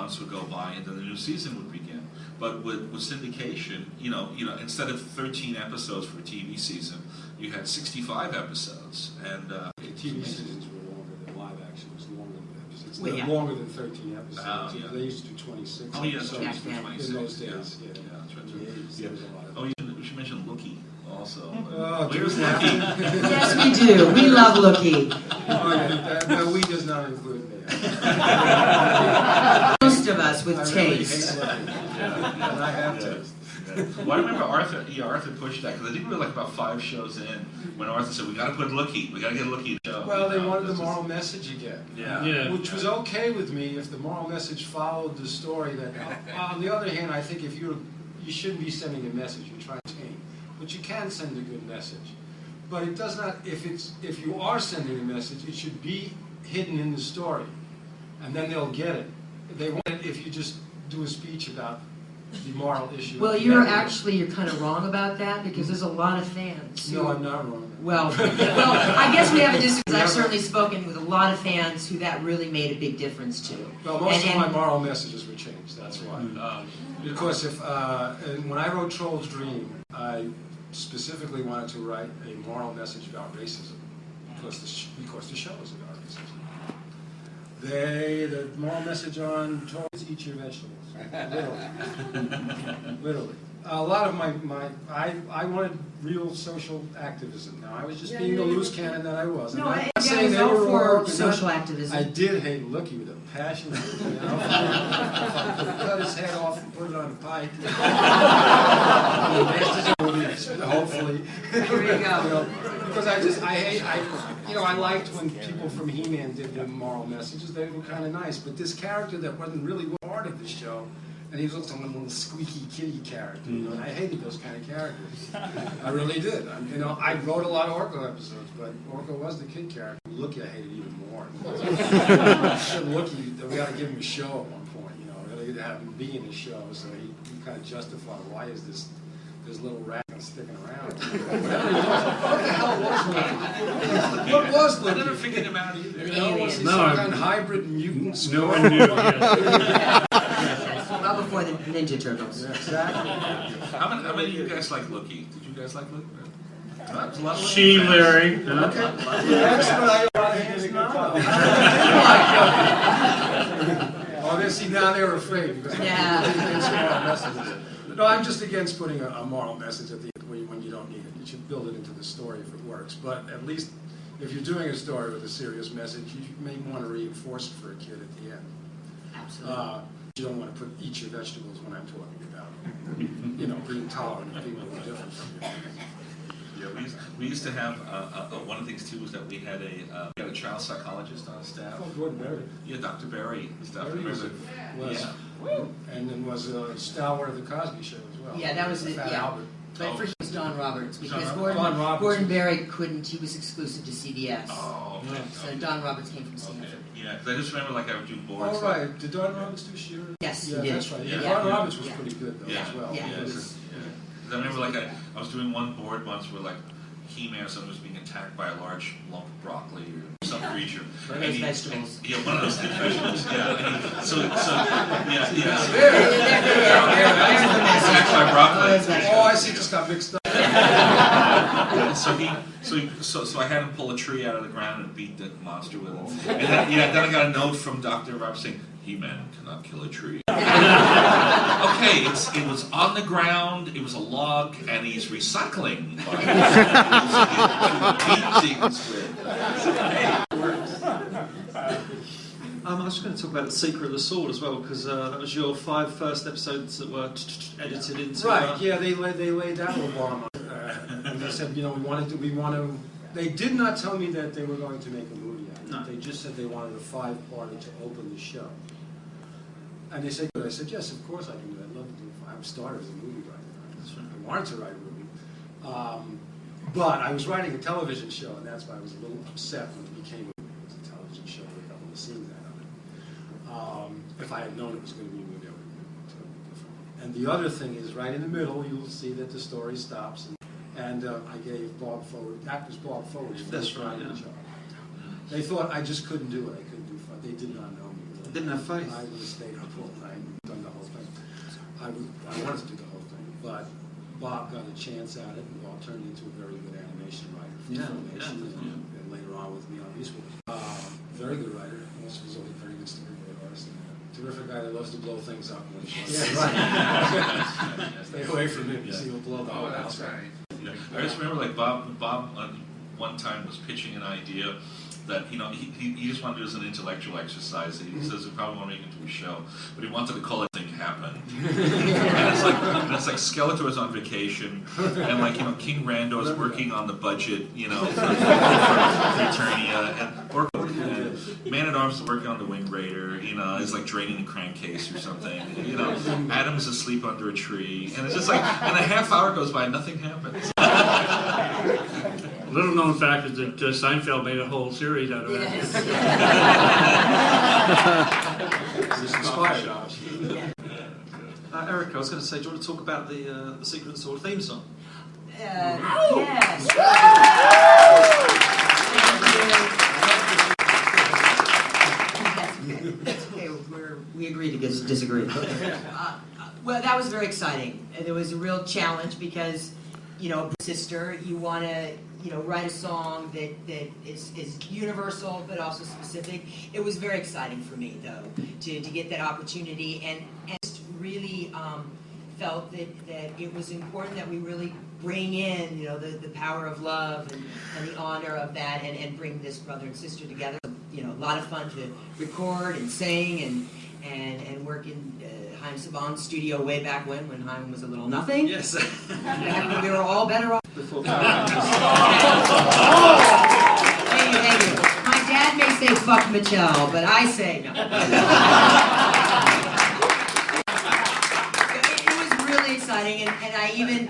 months would go by, and then the new season would begin. But with syndication, instead of 13 episodes for a TV season, you had 65 episodes, and TV seasons were longer than live action. Was longer than episodes. Well, yeah. Longer than 13 episodes. Yeah. They used to do 26. Oh, yes, so they used to do 26. In those days, yeah. That's right. In the 80s, there was a lot of. Oh, we should mention Lookie also. Where's Lookie? Yes, we do. We love Lookie. No, we does not include me. Most of us with taste. And I have taste. Well, I remember Arthur pushed that, because I think we were like about 5 shows in when Arthur said, we got to put Lookie, we got to get Lookie in the show. Well, they wanted the moral message again. Yeah. Which was okay with me if the moral message followed the story. That, on the other hand, I think if you shouldn't be sending a message, you're trying to entertain. But you can send a good message. But it does not, if you are sending a message, it should be hidden in the story. And then they'll get it. They want it if you just do a speech about the moral issue. Well, you're kind of wrong about that, because there's a lot of fans. No, I'm not wrong. Well, I guess we have a disagreement. I've certainly spoken with a lot of fans who that really made a big difference to. Well, most of my moral messages were changed. That's why. Because when I wrote Troll's Dream, I specifically wanted to write a moral message about racism, because the show is about racism. The moral message on Troll is eat your vegetables. Literally. A lot of I wanted real social activism. Now, I was just being the loose cannon that I was. No, I'm I not saying they were for wrong. social activism. I did hate Lookie with a passion. If I could cut his head off and put it on a pike. Hopefully. Here we go. Because I liked when people from He-Man did the moral messages. They were kind of nice. But this character that wasn't really part of the show, and he was also a little squeaky kitty character, and I hated those kind of characters. I really did. I wrote a lot of Orko episodes, but Orko was the kid character. Lookie, I hated even more. Lookie, we got to give him a show at one point, really to have him be in the show, so he kind of justified why is this little rat sticking around. What the hell was Lookie? What was Lookie? I never figured him out either. Was he some kind of hybrid mutant? No one knew. Well before the Ninja Turtles. Yeah, exactly. How many of you guys like Lookie? Did you guys like Lookie? There's a lot of She, Larry. That's what I Oh, see, now they're afraid. Because No, I'm just against putting a moral message at the end when you don't need it. You should build it into the story if it works. But at least if you're doing a story with a serious message, you may want to reinforce it for a kid at the end. Absolutely. You don't want to put eat your vegetables when I'm talking about, being tolerant of people who are different from you. Yeah, we used to have one of the things too was that we had a child psychologist on staff. Oh, Gordon Berry. Yeah, Dr. Berry. Berry was and then was a stalwart of the Cosby Show as well. Yeah, that was it. Fat Yeah. Albert. But first it was Don Roberts, because Don Roberts. Gordon Berry couldn't. He was exclusive to CBS. Oh, okay. So Don Roberts came from Stanford. Yeah, because I just remember I would do boards. Oh, right. Did Don Roberts do Shearer? Yes, he Yeah, did. that's right. Yeah. Don Roberts was pretty good, though, Yeah. as well. Yeah. Because I remember I was doing one board once where He-Man or something was being attacked by a large lump of broccoli or some creature. One of those vegetables. Yeah, one of those things, vegetables. Yeah. Attacked by broccoli. Oh, I see. Just got mixed up. So I had him pull a tree out of the ground and beat the monster with it. And then I got a note from Dr. Roberts saying, He-Man cannot kill a tree. Okay, it was on the ground, it was a log, and he's recycling. I was going to talk about The Secret of the Sword as well, because that was your 5 first episodes that were edited into... Right, yeah, they laid that little bomb on and they said, we want to... They did not tell me that they were going to make a movie out of it. No. They just said they wanted a 5-parter to open the show. And they said, good. I said, yes, of course I can do that. I'd love to do it. I started as a movie writer. I wanted to write a movie. But I was writing a television show, and that's why I was a little upset when it became a movie. It was a television show with a couple of scenes out of it. If I had known it was going to be a movie, I would have been totally different. And the other thing is, right in the middle, you'll see that the story stops. And I gave Bob Forward, actress Bob Forward, That's right, yeah. They thought I just couldn't do it. I couldn't do fun. They did not know me. Didn't have faith. I would have stayed up all night and done the whole thing. I wanted to do the whole thing, but Bob got a chance at it, and Bob turned into a very good animation writer for Filmation, and later on with me on Eastwood. Very good writer, also was always very good storyboard artist, and a terrific guy that loves to blow things up. Right. Stay away from him, because he will blow the whole house. Right. Yeah. I just remember, like, Bob one time was pitching an idea that, he just wanted to do as an intellectual exercise. He says he probably want to make it into a show, but he wanted to call it "Thing Happen." And it's like Skeletor's on vacation, and like King Rando's working on the budget, for Eternia, and Man at Arms is working on the Wind Raider. Is like draining the crankcase or something. Adam's asleep under a tree, and it's just like, and a half hour goes by, and nothing happens. Little known fact is that Seinfeld made a whole series out of it. Yes. This inspired. Erica, I was going to say, do you want to talk about the Secret of the Sword theme song? Yes. That's okay. We agree to disagree. Well, that was very exciting. It was a real challenge because, sister, you want to, write a song that is universal but also specific. It was very exciting for me, though, to get that opportunity, and just really felt that it was important that we really bring in, the power of love and the honor of that, and bring this brother and sister together. A lot of fun to record and sing and work in Haim Saban's studio way back when Haim was a little nothing. Yes. We were all better off. Before Thank you. My dad may say fuck Mattel, but I say no. It was really exciting, and I even,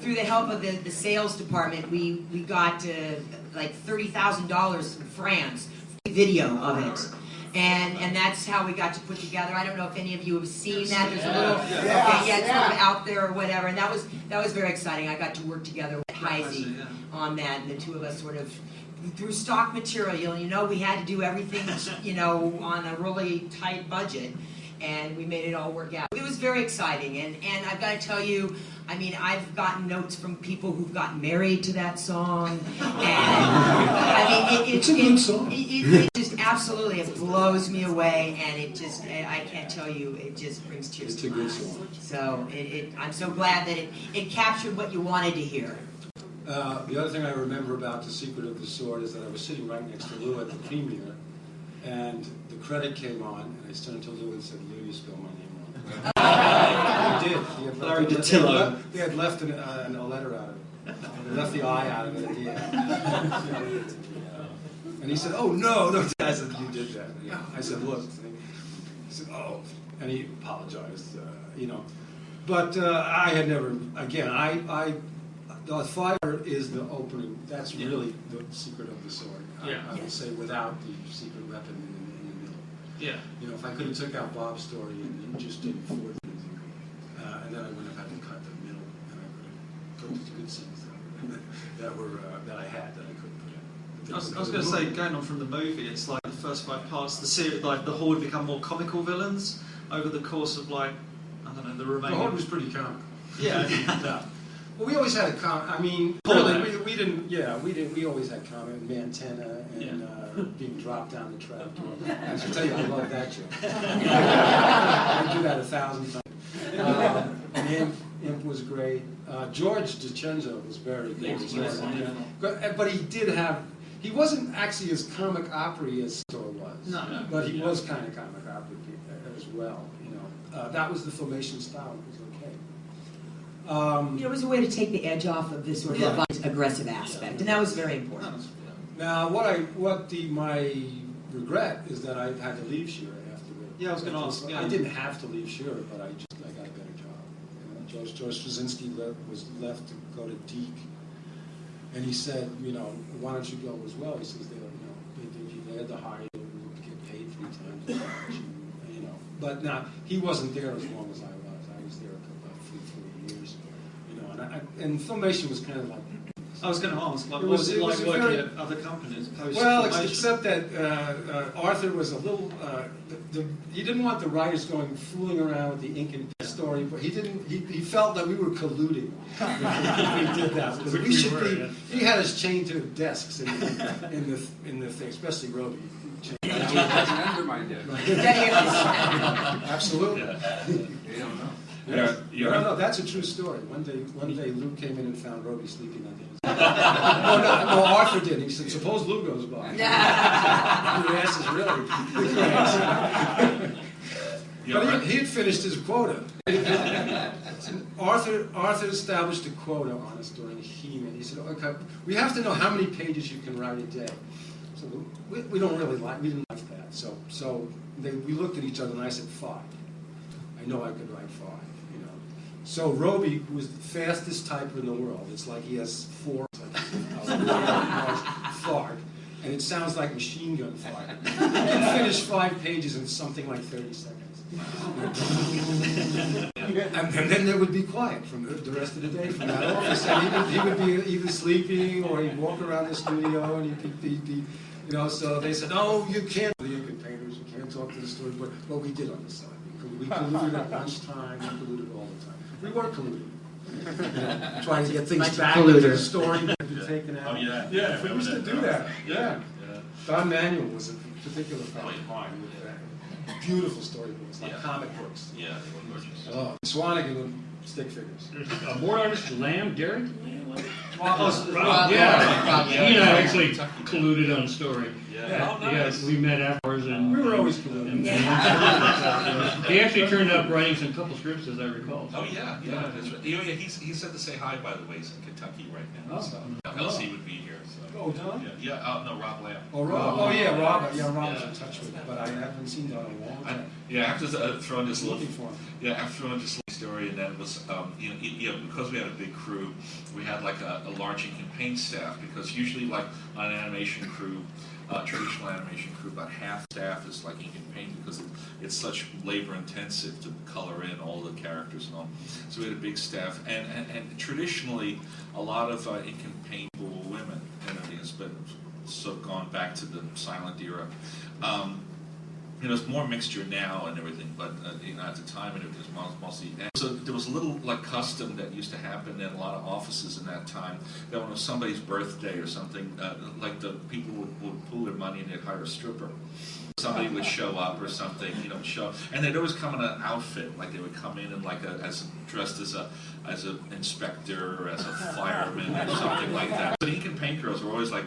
through the help of the sales department, we got like $30,000 from France, video of it. And that's how we got to put together. I don't know if any of you have seen that. There's a little, it's sort of out there or whatever. And that was very exciting. I got to work together with Heisey on that, and the two of us sort of through stock material. We had to do everything, on a really tight budget, and we made it all work out. It was very exciting, and I've got to tell you, I've gotten notes from people who've gotten married to that song, and it's a good song. It just absolutely, it blows me away, and I can't tell you, it just brings tears to my eyes. It's a good song. So I'm so glad that it captured what you wanted to hear. The other thing I remember about The Secret of the Sword is that I was sitting right next to Lou at the premiere, and the credit came on, and I turned to Lou and said, "Lou, you spelled my name wrong." He did. He had left a letter out of it. They left the I out of it at the end. And he said, "Oh, no." I said, "You did that." I said, "Look." He said, "Oh." And he apologized, But I had never, again, the fire is the opening. That's really the secret of the sword. I would say without the secret weapon in the middle. Yeah. If I could have took out Bob's story and just did it for the music, and then I wouldn't have had to cut the middle, and I could have put the good scenes that I had that I couldn't put in. I was going to say, going on from the movie, it's like the first 5 parts, the series, like the Horde become more comical villains over the course of the remaining. The Horde was pretty comical. Yeah. Well, we always had a really, we didn't. Yeah, we always had comment, Mantena, and being dropped down the trap. I should tell you, I love that joke. I do that 1,000 times. And Imp was great. George DiCenzo was very good as well. But he wasn't actually as comic opera as Thor was. No. But he was kind of comic opera as well. That was the Filmation style. It was okay. It was a way to take the edge off of this sort of aggressive aspect, and that was very important. Now, my regret is that I had to leave Shearer after that. Yeah, I was going to ask. I didn't have to leave Shearer, but I got a better job. George Straczynski was left to go to Deke, and he said, why don't you go as well? He says, they had to hire you, get paid 3 times as much, But now he wasn't there as long as I was. I was there about 3-4 years, and Filmation was kind of like I was going to ask, like, It what was- was it it like was a working very- at other companies post Well, Filmation? except that Arthur was a little. He didn't want the writers going fooling around with the ink and story, but he didn't. He felt that we were colluding if we did that. Because Which we we should were, be. yeah. He had us chained to desks in the thing, especially Roby. That's under my desk. Absolutely. They don't know. No, that's a true story. One day Lou came in and found Roby sleeping on his. No, Arthur did. He said, "Suppose Lou goes by." Your ass is really. But he had finished his quota. Arthur established a quota on us during He-Man. He said, "Okay, we have to know how many pages you can write a day." So we didn't like that. So we looked at each other and I said 5. I know I could write 5. So Roby, who was the fastest typer in the world, it's like he has 4 fart, and it sounds like machine gun fire. He can finish 5 pages in something like 30 seconds. And then there would be quiet from the rest of the day from that office. And he would be either sleeping or he'd walk around the studio and he'd be so they said, "Oh, you can't the ink and painters, you can't talk to the story," but we did on the side. We colluded at lunchtime, we colluded all the time. We were colluding. Trying to get things Bunch of back into the colluders. story that had been taken out. Oh, yeah. Yeah, we used to do that. Yeah. Yeah. Don Manuel was a particular friend of mine with beautiful storybooks, like Yeah. comic books. Yeah, they were gorgeous. Oh, Swanigan with stick figures. There's a board artist, Lamb, Derek? Rob, Yeah. yeah. He and I actually colluded on a story. Yeah. Yeah, we met afterwards and... We were always colluding. He actually turned up writing some couple scripts, as I recall. Oh yeah, yeah. That's right. He said to say hi, by the way. He's in Kentucky right now. Oh. So LC would be here. So. Oh, Don? Yeah. Yeah. No, Rob Lamb. Oh, Rob. Oh, yeah, Rob. Yeah, Rob's Yeah. in touch with it, but I haven't seen Don in a long time. Yeah. After throwing this little. Looking for him. Yeah, after throwing this little story, and then it was because we had a big crew, we had like a large ink and paint staff because usually like on an animation crew. Traditional animation crew, about half staff is like ink and paint because it's such labor intensive to color in all the characters and all. So we had a big staff, and traditionally a lot of ink and paint were women, and everything has been gone back to the silent era. There's more mixture now and everything, but at the time it was mostly. And so there was a little like custom that used to happen in a lot of offices in that time. That when it was somebody's birthday or something, like the people would pool their money and they'd hire a stripper. Somebody would show up or something, and they'd always come in an outfit, like they would come in and dressed as an inspector or as a fireman or something like that. But ink and paint girls were always like.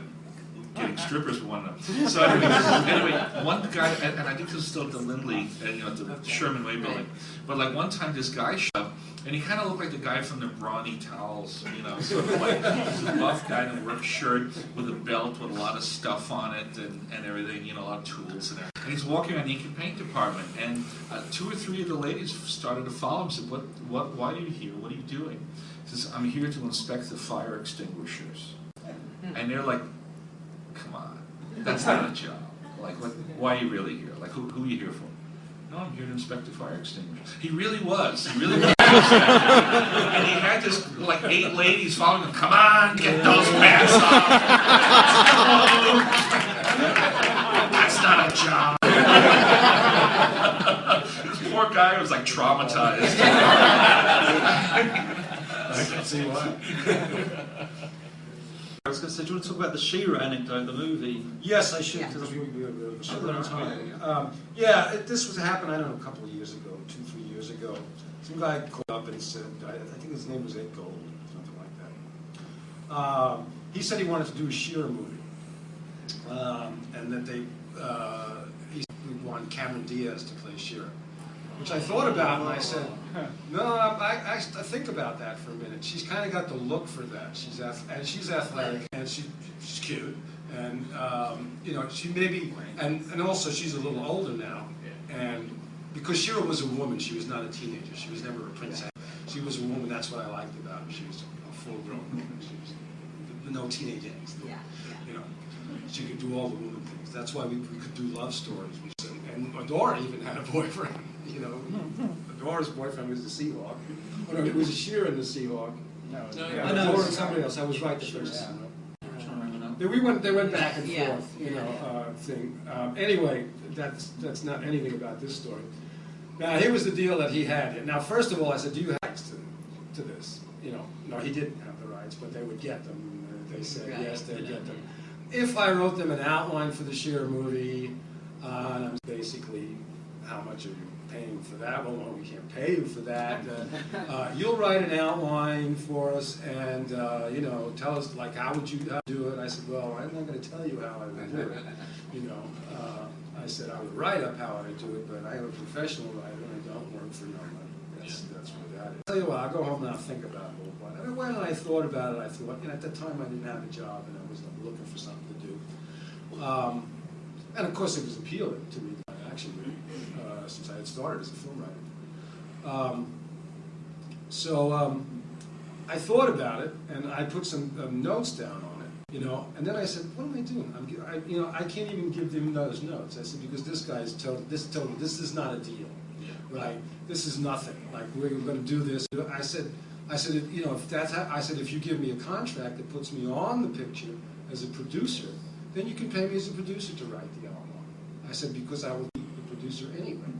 Getting strippers for one of them. So anyway, one guy, and I think this is still at the Lindley, at the Sherman Way building. But like one time, this guy showed up, and he kind of looked like the guy from the Brawny Towels, sort of like this buff guy in a work shirt with a belt with a lot of stuff on it and everything, a lot of tools and everything. And he's walking around the ink and paint department, and 2 or 3 of the ladies started to follow him. Said, why are you here? What are you doing? He says, "I'm here to inspect the fire extinguishers." And they're like, "Come on, that's not a job. Like, why are you really here? Like, who are you here for?" "No, I'm here to inspect the fire extinguisher." He really was. He really was. And he had this, like, 8 ladies following him. "Come on, get those pants off." "That's not a job." This poor guy was, like, traumatized. I can see why. I was going to say, do you want to talk about the She-Ra anecdote, the movie? Yes, I should, Yeah. because we were short on time. Yeah. This was happened, I don't know, a couple of years ago, 2-3 years ago. Some guy called up and said, I think his name was Ed Gold, something like that. He said he wanted to do a She-Ra movie. And that he wanted Cameron Diaz to play She-Ra. Which I thought about, and I said, no, I think about that for a minute. She's kind of got the look for that. She's athletic, and she's cute, and she maybe, and also she's a little older now, and because She-Ra was a woman, she was not a teenager. She was never a princess. She was a woman. That's what I liked about her. She was a full-grown woman. She was no teenage angst. Yeah. She could do all the woman things. That's why we could do love stories. And Adora even had a boyfriend. Adora's boyfriend was the Seahawk. It was a She-Ra in the Seahawk. Yeah, Laura and somebody else. I was right the first time. They went back and Yeah. forth, thing. Anyway, that's not anything about this story. Now, here was the deal that he had. Now, first of all, I said, do you have rights to this? No, he didn't have the rights, but they would get them. They said, yes, they'd get them. If I wrote them an outline for the Shearer movie, and basically, how much are you paying for that? Well, no, we can't pay you for that. You'll write an outline for us and, tell us, like, how would you do it? I said, well, I'm not going to tell you how I would do it. I said I would write up how I would do it, but I am a professional writer and I don't work for no money. That's what that is. I'll tell you what, I'll go home and I'll think about it a little bit. And when I thought about it, I thought, at the time I didn't have a job and I was looking for something to do. And of course it was appealing to me, actually, since I had started as a film writer. I thought about it and I put some notes down on it, and then I said, what am I doing? I can't even give them those notes. I said, because this guy's this is not a deal, right? This is nothing. Like, we're going to do this. I said, if that's how, I said, if you give me a contract that puts me on the picture as a producer, then you can pay me as a producer to write the outline. I said, because I will be the producer anyway,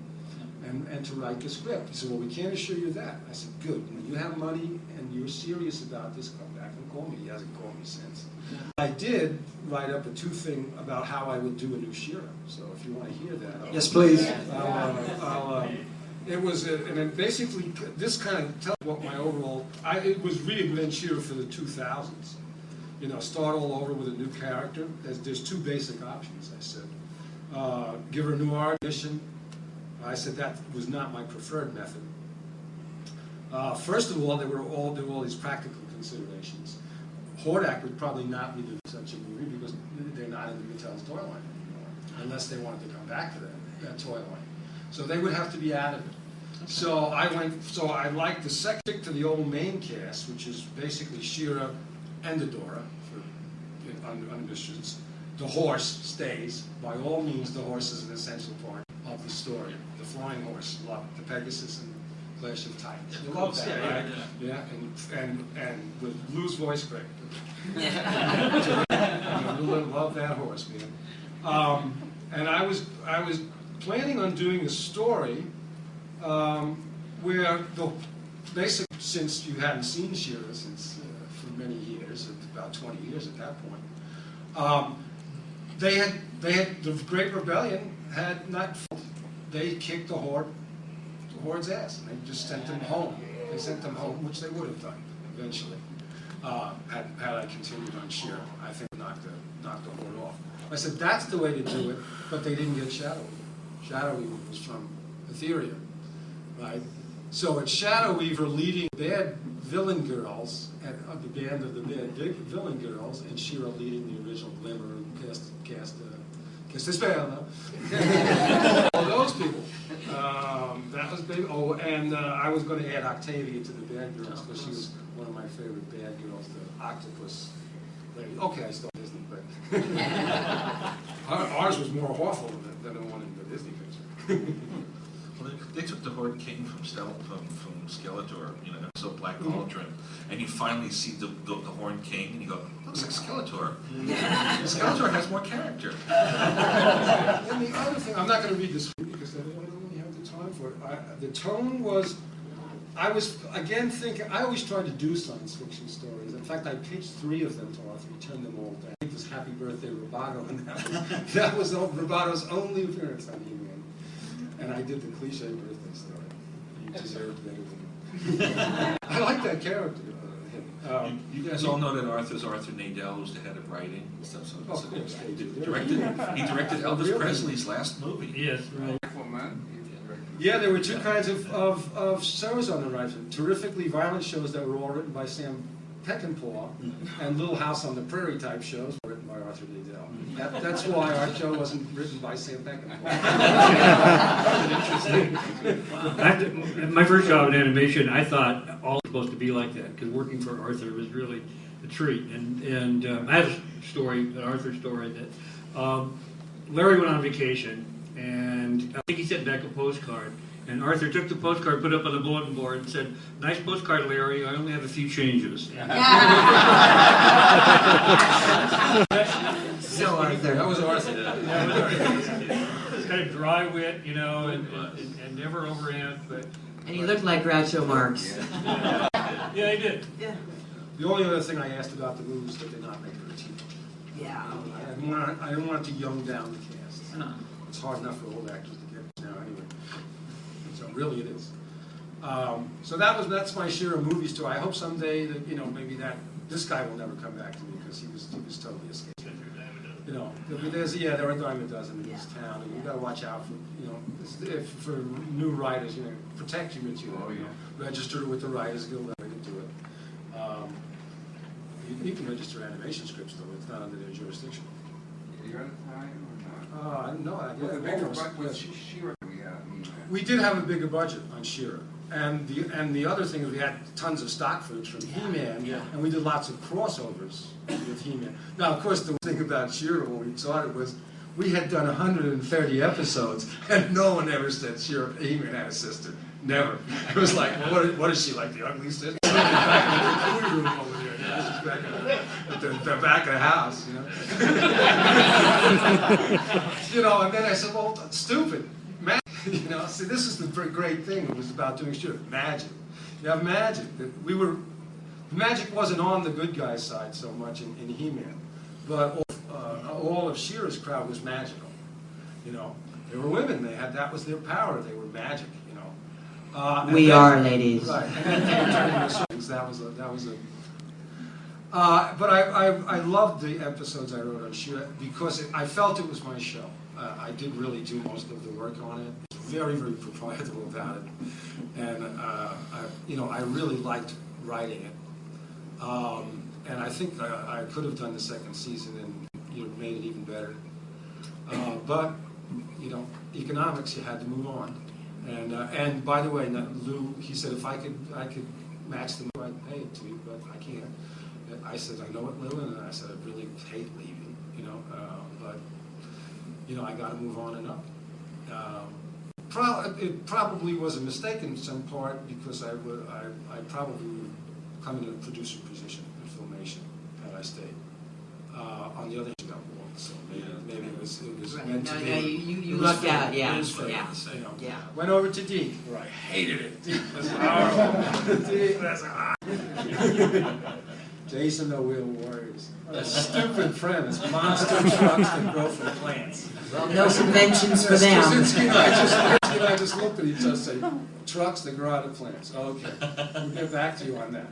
and to write the script. He said, well, we can't assure you that. I said, good. When you have money and you're serious about this, come back and call me. He hasn't called me since. I did write up a thing about how I would do a new Shearer. So if you want to hear that, Yes, please. It was, and then basically this kind of tells what my overall. It was reinvent Shearer for the 2000s. Start all over with a new character. There's two basic options. I said, give her a new art mission. I said that was not my preferred method. First of all, there were all these practical considerations. Hordak would probably not be doing such a movie because they're not in the Mattel's toy line anymore, unless they wanted to come back to that toy line. So they would have to be out of it. So I liked the stick to the old main cast, which is basically Shearer and Adora for unmissions. The horse stays. By all means, the horse is an essential part of the story. The flying horse, love it. The Pegasus and Clash of Titans. You love that, right? Yeah, and with Lou's voice break. I love that horse, man. And I was planning on doing a story where since you hadn't seen Shearer for many years, about 20 years at that point, they had the Great Rebellion had not. They kicked the Horde's ass, and they just sent them home. They sent them home, which they would have done eventually, had I continued on Shearer. I think knocked the Horde off. I said that's the way to do it, but they didn't get Shadow Weaver. Shadow Weaver was from Etheria, right? So it's Shadow Weaver leading bad villain girls, and the band of the bad villain girls, and Shearer leading the original Glimmer and cast this band. All those people. That was big. Oh, and I was going to add Octavia to the bad girls because she was one of my favorite bad girls, the octopus lady. Okay, I stole Disney, but ours was more awful than the one in the Disney picture. Well, they took the Horde King from Skeletor, so Black Cauldron, and you finally see the Horned King, and you go, looks like Skeletor. Skeletor has more character. And the other thing, I'm not going to read this because I don't really have the time for it. The tone was, I was again thinking, I always tried to do science fiction stories. In fact, I pitched 3 of them to Arthur. He turned them all down. I think this Happy Birthday Roboto, and that was Roboto's only appearance on He-Man. And I did the cliche birthday story. You deserved better than me. I like that character. You guys all know that Arthur Nadell was the head of writing. So Of course they do. he directed Elvis Presley's last movie. Yes, right. Yeah, there were 2 kinds of shows on the horizon. Terrifically violent shows that were all written by Sam Peckinpah, and Little House on the Prairie type shows were written by Arthur Nadell. That's why our show wasn't written by Sam Peckinpah. My first job in animation, I thought all was supposed to be like that because working for Arthur was really a treat. And I have a story, an Arthur story, that Larry went on vacation, and I think he sent back a postcard, And Arthur took the postcard, put it up on the bulletin board, and said, "Nice postcard, Larry. I only have a few changes." So Arthur. That was Arthur. It's kind of dry wit, you know, and never overhand, but And he looked like Groucho Marx. yeah, he did. Yeah. The only other thing I asked about the movie was that they not make her a teen. Yeah. I didn't want to young down the cast. No. It's hard enough for old actors to get now anyway. So really it is. So that's my Shearer movie story. I hope someday that maybe this guy will never come back to me because he was totally escaped. There are a dime a dozen in this town, and you've got to watch out for for new writers. Protect your material. Oh, yeah. Register with the Writers Guild. They can do it. You can register animation scripts though; it's not under their jurisdiction. You're out of time or not? No, With the bigger almost, budget, with yes. Shearer, we have. We did have a bigger budget on Shearer, and the other thing is we had tons of stock footage from He-Man, and we did lots of crossovers with He-Man. Now, of course, the thing about Shearer when we started was we had done 130 episodes, and no one ever said He-Man had a sister. Never. It was like, what is she, like the ugly sister? Back in the movie room over there. She's back at the back of the house, and then I said, well, that's stupid. See, this is the great thing. It was about doing magic. You have magic. Magic wasn't on the good guys' side so much in He-Man, but all of Shearer's crowd was magical. They were women. That was their power. They were magic. We are ladies. Right. That was a. But I loved the episodes I wrote on Shearer because I felt it was my show. I did really do most of the work on it. Very, very proprietary about it, and I really liked writing it. And I think I could have done the second season and made it even better. But economics, you had to move on. And by the way, Lou, he said if I could match them, I'd pay it to you, but I can't. I said I know it, Lou, and I said I really hate leaving, but I got to move on and up. It probably was a mistake in some part because I probably would come in a producer position in Filmation had I stayed. On the other hand, I got walked, so maybe it was meant to be. You lucked out, yeah. It was fate, Yeah. Went over to Deke, where I hated it. Deke was horrible. Deke was Jason the Wheel Warriors. What a stupid premise. Monster trucks that grow from plants. Well, no conventions for them. Straczynski and I just looked at each other and said, trucks that grow out of plants. Okay, we'll get back to you on that.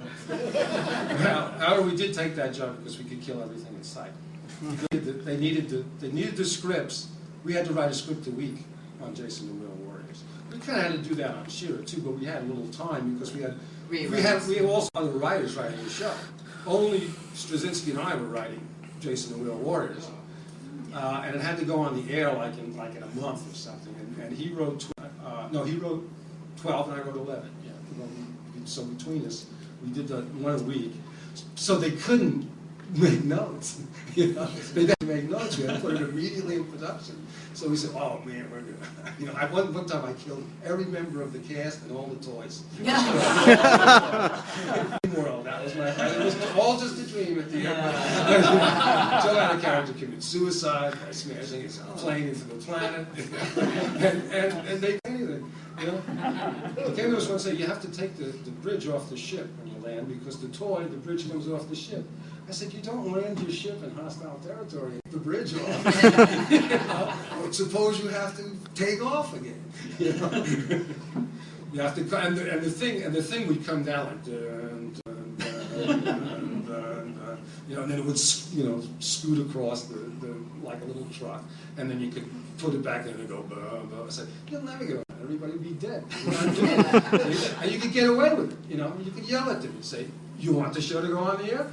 However, we did take that job because we could kill everything in sight. They needed the scripts. We had to write a script a week on Jason the Wheel Warriors. We kind of had to do that on Shearer too, but we had a little time because we had also other writers writing the show. Only Straczynski and I were writing Jason the Wheel Warriors. And it had to go on the air like in a month or something. And he wrote 12 and I wrote 11. Yeah. So between us, we did one a week. So they couldn't make notes. They had to make notes. We had to put it immediately in production. So we said, "Oh man, we're good." One time I killed every member of the cast and all the toys. World. That was it was all just a dream at the end. Joe had a character commit suicide by smashing his plane into the planet, and they anything. They came to us once and said, "You have to take the bridge off the ship when you land because the bridge comes off the ship." I said, "You don't land your ship in hostile territory. The bridge off. Suppose you have to take off again. You have to, and the thing would come down like, and then it would, scoot across the like a little truck, and then you could put it back in and go, blah, blah. I said, you'll never get on. Everybody would be dead. You're not doing it. And you could get away with it. You could yell at them and say, you want the show to go on the air?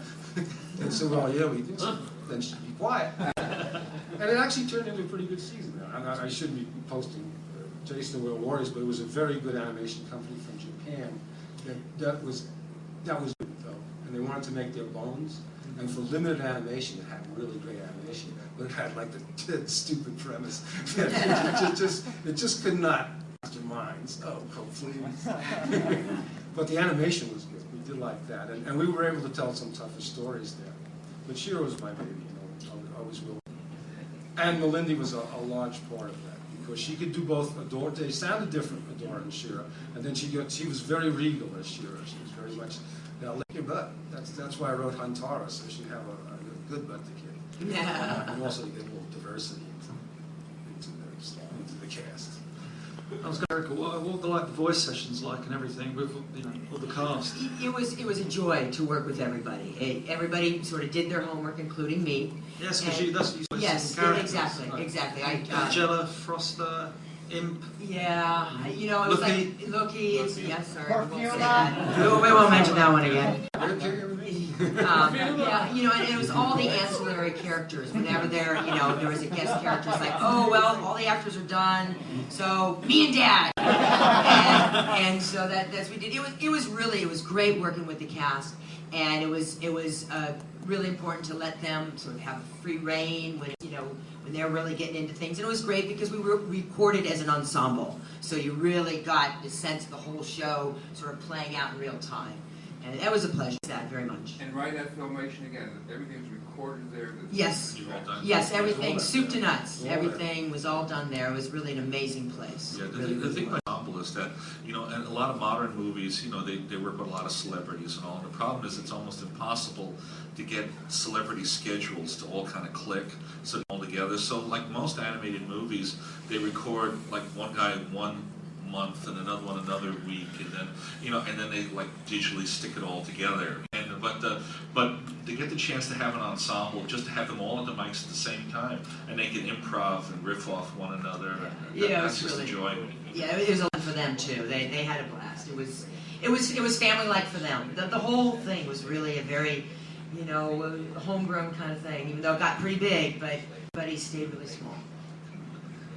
They said, well, yeah, we do. Then she'd be quiet. And it actually turned into a pretty good season. I shouldn't be posting Jason the Wheel Warriors, but it was a very good animation company from Japan. That was good, though. And they wanted to make their bones. And for limited animation, it had really great animation. But it had like the stupid premise. It just could not Masterminds. Oh, hopefully. But the animation was good. We did like that, and we were able to tell some tougher stories there. But Shira was my baby, always will. And Melindy was a large part of that because she could do both Adora. They sounded different, Adora and Shira, and then she was very regal as Shira. She was very much, lick your butt. That's why I wrote Huntara, so she'd have a good butt to kick. Yeah. And also to get a little diversity into the cast. That was very cool. What were the voice sessions like and everything with all the cast? It was a joy to work with everybody. Everybody sort of did their homework, including me. Yes, because that's what you said. Yes, Characters. exactly. Angela, Froster, Imp. Yeah, it was Loki. like Loki. Yes, sorry. We won't say that. We won't mention that one again. And it was all the ancillary characters. Whenever there was a guest character, it's like, oh well, all the actors are done, so me and Dad, and so that's what we did. It was great working with the cast, and it was really important to let them sort of have free reign when they're really getting into things. And it was great because we were recorded as an ensemble, so you really got the sense of the whole show sort of playing out in real time. And that was a pleasure. That very much. And right at Filmation again, everything was recorded there. Yes. Yes, everything, soup to nuts. Everything was all done there. It was really an amazing place. Yeah, the thing about ensemble is that, and a lot of modern movies, they work with a lot of celebrities and all. And the problem is it's almost impossible to get celebrity schedules to all kind of click so all together. So like most animated movies, they record like one guy one month and another one another week, and then they like digitally stick it all together. But to get the chance to have an ensemble, just to have them all at the mics at the same time, and they can improv and riff off one another. That's just a joy. Yeah, it was a lot for them too. They had a blast. It was family-like for them. The whole thing was really a very homegrown kind of thing. Even though it got pretty big, but he stayed really small.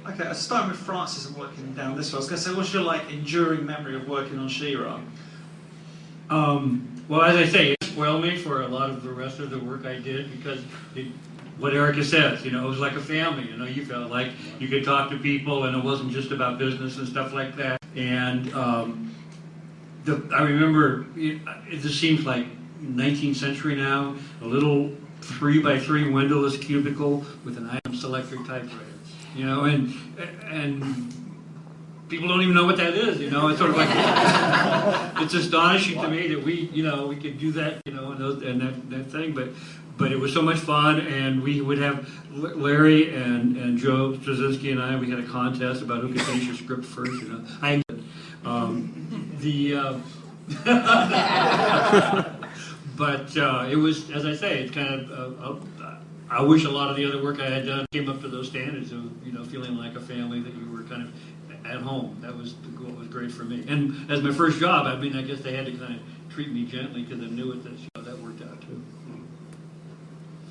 Okay, starting with Francis and working down this way. I was going to say, what's your enduring memory of working on She-Ra? Well, as I say, it spoiled me for a lot of the rest of the work I did because what Erica says, it was like a family. You felt like you could talk to people and it wasn't just about business and stuff like that. And I remember, this seems like 19th century now, a little 3x3 windowless cubicle with an item selector typewriter. And people don't even know what that is. It's sort of like it's astonishing to me that we could do that, and that thing. But it was so much fun, and we would have Larry and Joe Straczynski and I. We had a contest about who could finish your script first. I but it was, as I say, it's kind of. I wish a lot of the other work I had done came up to those standards of, feeling like a family, that you were kind of at home. That was what was great for me. And as my first job, I guess they had to kind of treat me gently because I knew that worked out too.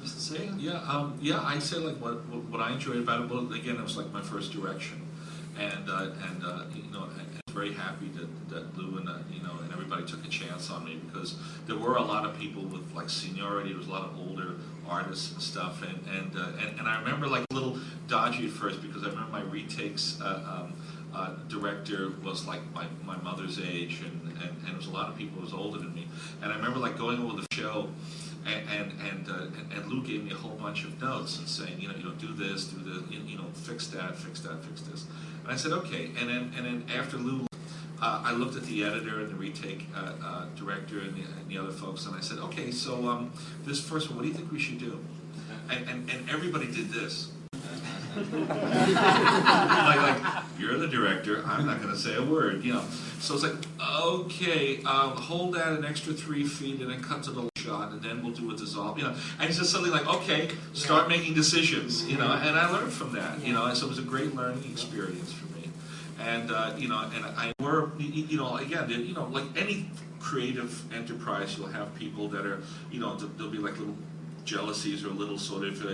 Mr. C? Yeah, I'd say like what I enjoyed about it. Well, again, it was like my first direction, and I was very happy that Lou and and everybody took a chance on me because there were a lot of people with like seniority. There was a lot of older artists and stuff, and I remember like a little dodgy at first because I remember my retakes director was like my mother's age, and there was a lot of people who was older than me, and I remember like going over the show. And Lou gave me a whole bunch of notes and saying, do this, fix that, fix this. And I said, okay. And then after Lou, I looked at the editor and the retake director and the other folks, and I said, okay, so this first one, what do you think we should do? And everybody did this. like you're the director, I'm not going to say a word, So it's like, okay, hold that an extra 3 feet and then cut to the shot, and then we'll do a dissolve, And it's just suddenly like, okay, start making decisions, and I learned from that, and so it was a great learning experience for me. And again, like any creative enterprise, you'll have people that are, there'll be like little jealousies or little sort of,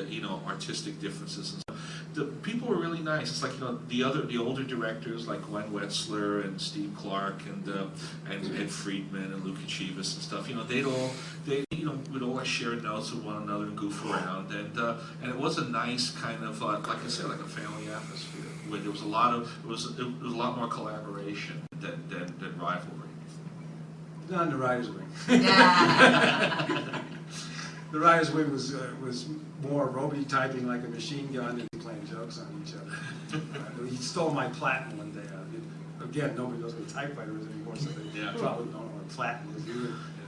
artistic differences and stuff. The people were really nice. It's like the older directors like Gwen Wetzler and Steve Clark and Ed Friedman and Luca Chivas and stuff. We'd all share notes with one another and goof around, and it was a nice kind of like I said, like a family atmosphere. where there was a lot of it was a lot more collaboration than rivalry. Not in the writers' wing. Yeah. The writers' wing was more Roby typing like a machine gun and playing jokes on each other. He stole my platen one day. Again, nobody knows what a typewriter is anymore, so they probably don't know what a platen is.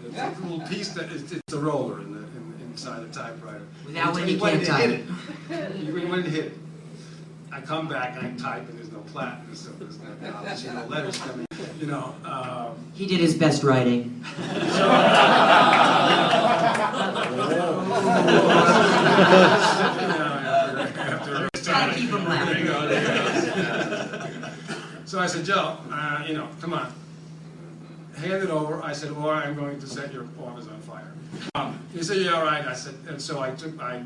It's a little piece that it's a roller inside the typewriter. Without when you can't type. You wouldn't hit it. I come back, I type, and there's no platen, so there's no letters coming. He did his best writing. Gotta keep him laughing. So I said, Joe, come on, hand it over. I said, or I'm going to set your office on fire. He said, yeah, all right. I said, and so I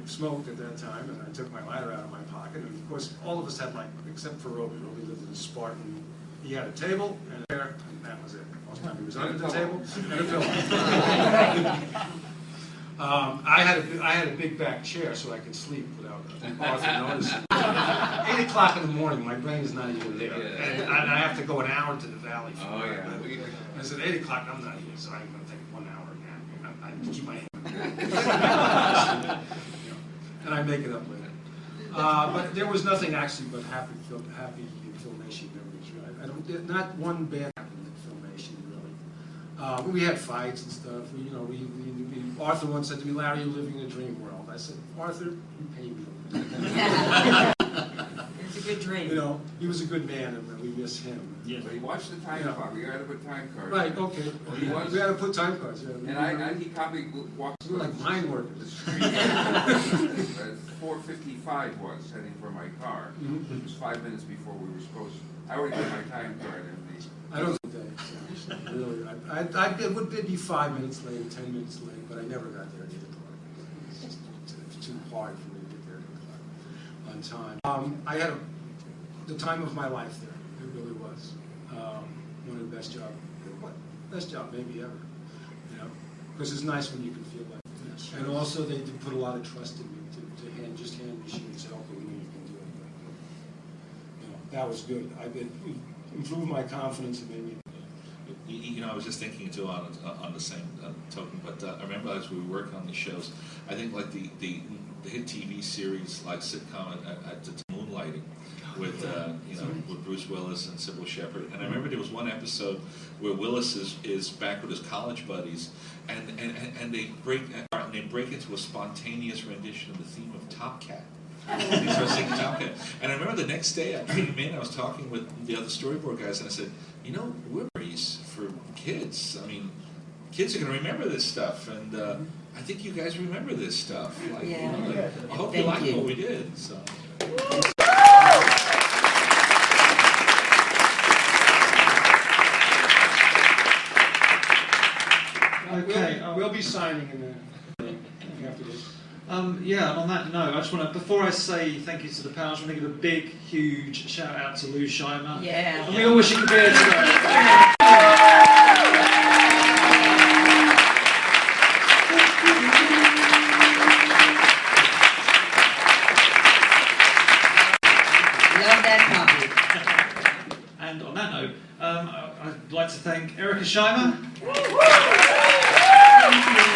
smoked at that time, and I took my lighter out of my pocket, and of course, all of us had except for Roby lived in a Spartan. He had a table and a chair, and that was it. Most of the time he was under the table and a pillow. I had a big back chair so I could sleep without Arthur noticing. 8 o'clock in the morning, my brain is not even there, and I have to go an hour to the valley. I said 8 o'clock, I'm not here, so I'm going to take 1 hour nap. I keep my hand, and I make it up later. But there was nothing actually but happy Filmation memories. Right? Not one bad happened in Filmation really. We had fights and stuff. Arthur once said to me, "Larry, you're living in a dream world." I said, "Arthur, you pay me." It's a good dream. He was a good man, and we miss him. Yes. But he watched the time clock. We got to put time cards. Right. Okay. He was- We had to put time cards. Yeah. And he probably walked We were like mine the workers. street. 4:55 was heading for my car. It was 5 minutes before we were supposed to. I already got my time card and I don't think that. Really, it would be 5 minutes late, 10 minutes late, but I never got there at 8 o'clock. It's too hard for me to get there at 8 o'clock on time. I had the time of my life there. It really was one of the best job maybe ever. Because it's nice when you can feel like that. And also they put a lot of trust in me to hand machines help when you can do it. That was good. It improved my confidence and made me. I was just thinking too on the same token, but I remember as we were working on these shows, I think like the hit TV series like sitcom at the Moonlighting with with Bruce Willis and Sybil Shepherd, and I remember there was one episode where Willis is back with his college buddies, and they break into a spontaneous rendition of the theme of Top Cat. He started singing Top Cat. And I remember the next day I came in, I was talking with the other storyboard guys, and I said, we're memories for kids. I mean, kids are going to remember this stuff, and I think you guys remember this stuff. I hope you like what we did. So. Okay. We'll be signing in after this. And on that note, I just want to, before I say thank you to the panel, I just want to give a big, huge shout out to Lou Scheimer. Yeah. And we all wish you could be here today. Love that copy. And on that note, I'd like to thank Erica Scheimer. Thank you.